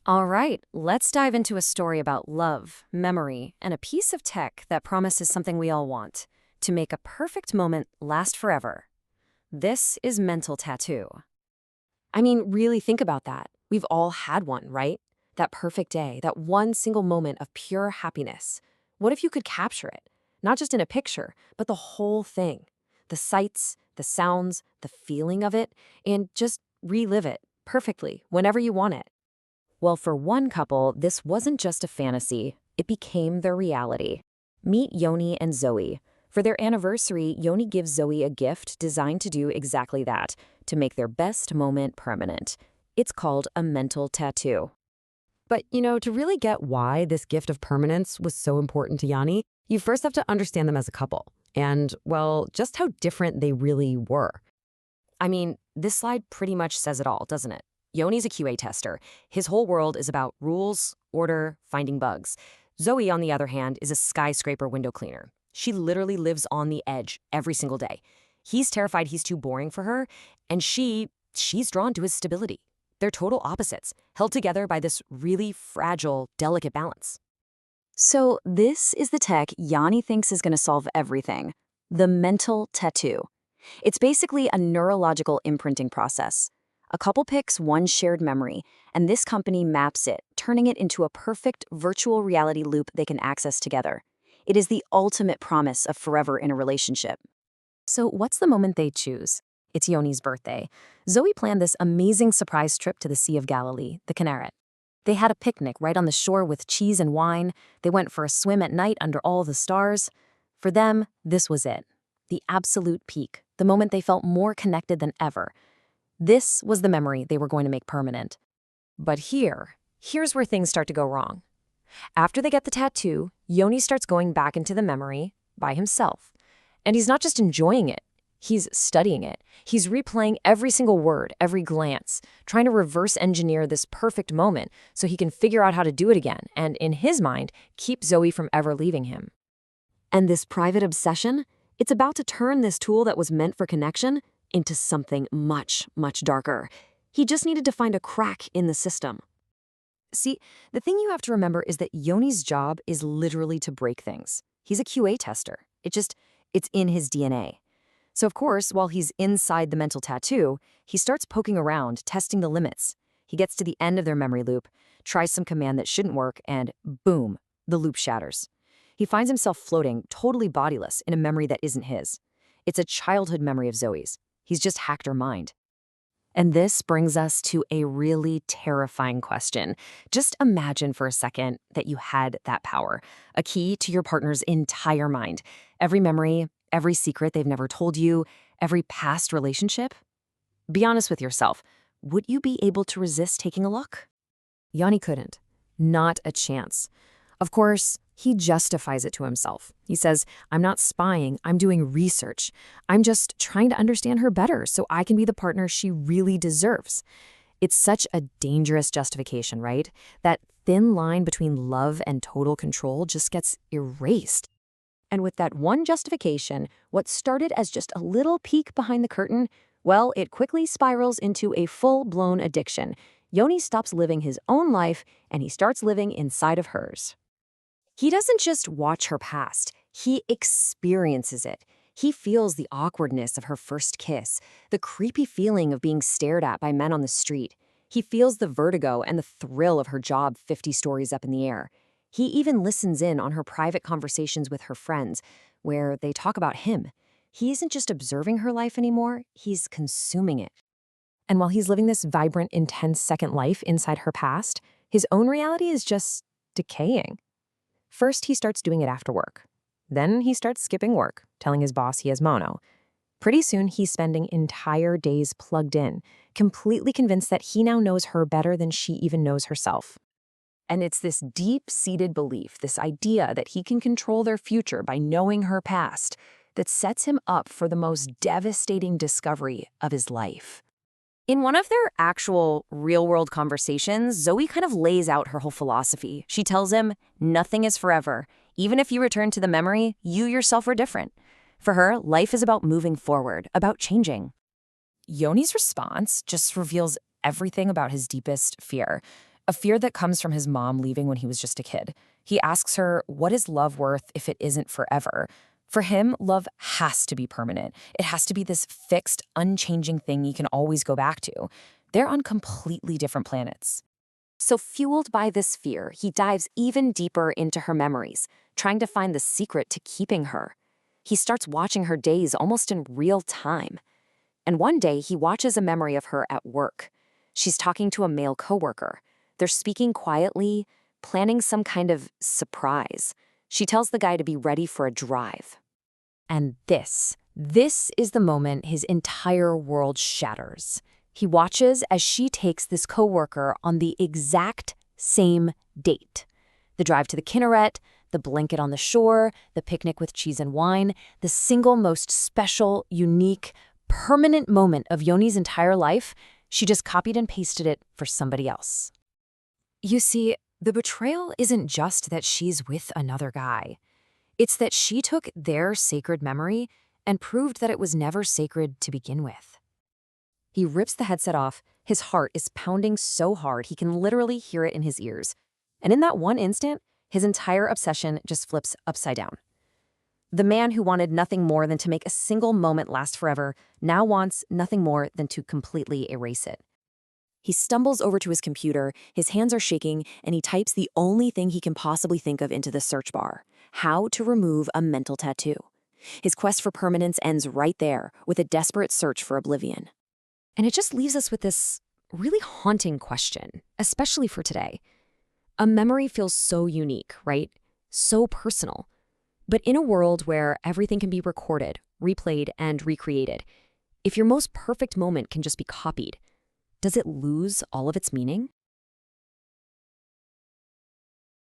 All right, let's dive into a story about love, memory, and a piece of tech that promises something we all want to make a perfect moment last forever. This is mental tattoo. I mean, really think about that. We've all had one, right? That perfect day, that one single moment of pure happiness. What if you could capture it? Not just in a picture, but the whole thing. The sights, the sounds, the feeling of it, and just relive it perfectly whenever you want it. Well, for one couple, this wasn't just a fantasy, it became their reality. Meet Yoni and Zoe. For their anniversary, Yoni gives Zoe a gift designed to do exactly that, to make their best moment permanent. It's called a mental tattoo. But, to really get why this gift of permanence was so important to Yanni, you first have to understand them as a couple. And, well, just how different they really were. I mean, this slide pretty much says it all, doesn't it? Yoni's a QA tester. His whole world is about rules, order, finding bugs. Zoe, on the other hand, is a skyscraper window cleaner. She literally lives on the edge every single day. He's terrified he's too boring for her, and she's drawn to his stability. They're total opposites, held together by this really fragile, delicate balance. So this is the tech Yanni thinks is going to solve everything. The mental tattoo. It's basically a neurological imprinting process. A couple picks one shared memory, and this company maps it, turning it into a perfect virtual reality loop they can access together. It is the ultimate promise of forever in a relationship. So what's the moment they choose? It's Yoni's birthday. Zoe planned this amazing surprise trip to the Sea of Galilee, the Kinneret. They had a picnic right on the shore with cheese and wine. They went for a swim at night under all the stars. For them, this was it. The absolute peak, the moment they felt more connected than ever. This was the memory they were going to make permanent. But here's where things start to go wrong. After they get the tattoo, Yoni starts going back into the memory by himself. And he's not just enjoying it, he's studying it. He's replaying every single word, every glance, trying to reverse engineer this perfect moment so he can figure out how to do it again and, in his mind, keep Zoe from ever leaving him. And this private obsession, it's about to turn this tool that was meant for connection into something much, much darker. He just needed to find a crack in the system. See, the thing you have to remember is that Yoni's job is literally to break things. He's a QA tester. It's in his DNA. So of course, while he's inside the mental tattoo, he starts poking around, testing the limits. He gets to the end of their memory loop, tries some command that shouldn't work, and boom, the loop shatters. He finds himself floating, totally bodiless, in a memory that isn't his. It's a childhood memory of Zoe's. He's just hacked her mind. And this brings us to a really terrifying question. Just imagine for a second that you had that power, a key to your partner's entire mind. Every memory, every secret they've never told you, every past relationship. Be honest with yourself. Would you be able to resist taking a look? Yanni couldn't. Not a chance. Of course, he justifies it to himself. He says, I'm not spying, I'm doing research. I'm just trying to understand her better so I can be the partner she really deserves. It's such a dangerous justification, right? That thin line between love and total control just gets erased. And with that one justification, what started as just a little peek behind the curtain, well, it quickly spirals into a full-blown addiction. Yoni stops living his own life, and he starts living inside of hers. He doesn't just watch her past, he experiences it. He feels the awkwardness of her first kiss, the creepy feeling of being stared at by men on the street. He feels the vertigo and the thrill of her job 50 stories up in the air. He even listens in on her private conversations with her friends, where they talk about him. He isn't just observing her life anymore, he's consuming it. And while he's living this vibrant, intense second life inside her past, his own reality is just decaying. First, he starts doing it after work. Then he starts skipping work, telling his boss he has mono. Pretty soon, he's spending entire days plugged in, completely convinced that he now knows her better than she even knows herself. And it's this deep-seated belief, this idea that he can control their future by knowing her past, that sets him up for the most devastating discovery of his life. In one of their actual real-world conversations, Zoe kind of lays out her whole philosophy. She tells him, nothing is forever. Even if you return to the memory, you yourself are different. For her, life is about moving forward, about changing. Yoni's response just reveals everything about his deepest fear. a fear that comes from his mom leaving when he was just a kid. He asks her, what is love worth if it isn't forever? For him, love has to be permanent. It has to be this fixed, unchanging thing you can always go back to. They're on completely different planets. So fueled by this fear, he dives even deeper into her memories, trying to find the secret to keeping her. He starts watching her days almost in real time. And one day, he watches a memory of her at work. She's talking to a male coworker. They're speaking quietly, planning some kind of surprise. She tells the guy to be ready for a drive. And this is the moment his entire world shatters. He watches as she takes this coworker on the exact same date. The drive to the Kinneret, the blanket on the shore, the picnic with cheese and wine, the single most special, unique, permanent moment of Yoni's entire life, she just copied and pasted it for somebody else. You see, the betrayal isn't just that she's with another guy. It's that she took their sacred memory and proved that it was never sacred to begin with. He rips the headset off. His heart is pounding so hard he can literally hear it in his ears. And in that one instant, his entire obsession just flips upside down. The man who wanted nothing more than to make a single moment last forever now wants nothing more than to completely erase it. He stumbles over to his computer, his hands are shaking, and he types the only thing he can possibly think of into the search bar: how to remove a mental tattoo. His quest for permanence ends right there, with a desperate search for oblivion. And it just leaves us with this really haunting question, especially for today. A memory feels so unique, right? So personal. But in a world where everything can be recorded, replayed, and recreated, if your most perfect moment can just be copied, does it lose all of its meaning?